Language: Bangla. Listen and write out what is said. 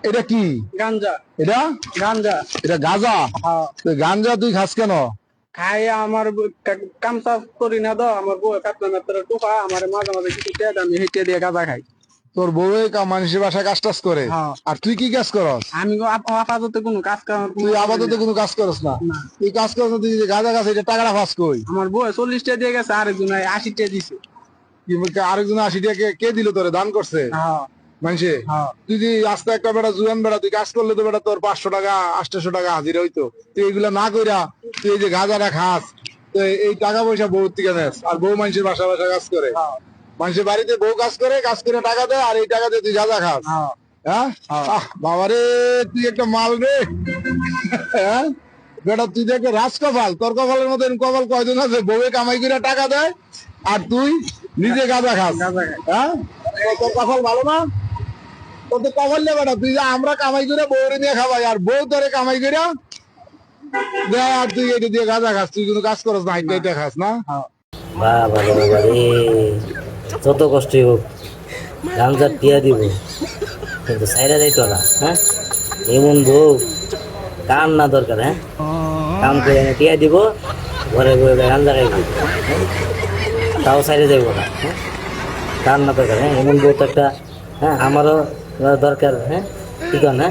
এটা কি? গাঞ্জা। এটা গাঞ্জা। এটা গাঁজা? হ্যাঁ। গাঞ্জা তুই খাস কেন? খাই আমার কাম কাজ করি না তো, আমার বউ কাটলা না তোর টোকা আমার মাঝে মাঝে কিছু টেদ আমি হেঁটে দিয়ে গাঁজা খাই। তোর বউ মানুষের বাসায় কাজ টাজ করে? হ্যাঁ। আর তুই কি কাজ করস? আমি আপাতত কোনো কাজ কাম তুই আপাতত কোনো কাজ করস না? না। তুই কাজ করস না, তুই যে গাঁজা খাস, এটা টাকাটা ফাঁস কই? আমার বউ 40 দিয়ে গেছে, আরেকজন 80 দিছে। আরেকজন 80 টাকা কে দিল তোরে, দান করছে হ্যাঁ। মানুষে? হ্যাঁ। তুই যে আস্তে একটা বেটা জুয়ান বেটা, তুই কাজ করলে তো বেটা তোর 500 টাকা 800 টাকা হাজিরা হইতো। তুই এগুলা না কইরা তুই এই যে গাঁজাটা খাস, তো এই টাকা পয়সা বউ থেকে নেস। আর বউ মানুষের বাসা বাসা কাজ করে, মানুষের বাড়িতে বউ কাজ করে, কাজ করে টাকা দেয়, আর এই টাকা দিয়ে তুই গাঁজা খাস। হ্যাঁ বাবারে, তুই একটা মাল রে। হ্যাঁ বেটা, তুই তো একটা রাজ কপাল। তোর কপালের মতো কপাল কয়জন আছে? বউয়ে কামাই করে টাকা দেয় আর তুই নিজে গাঁজা খাস। হ্যাঁ, তোর কপাল ভালো না? তোর তো কপাল নেই বেটা। তুই আমরা কামাই করে বউরে নিয়ে খাবাই, আর বউ তোরে কামাই করে দেয়, আর তুই এটা দিয়ে গাঁজা খাস। তুই কোনো কাজ করস না, এটা খাস না? বাবা রে বাবা রে, যত কষ্টই হোক গামছা টিয়া দিব, কিন্তু সাইরা যাইতো না। হ্যাঁ, এমন বউ কাম না দরকার। হ্যাঁ, কাম করে এনে টিয়া দিব, ঘরে ঘরে গাঞ্জা খাইব, তাও সাইরে যাইব না। হ্যাঁ, কাম না দরকার। হ্যাঁ, এমন বউ তো একটা, হ্যাঁ আমারও দরকার। হ্যাঁ, ঠিক না?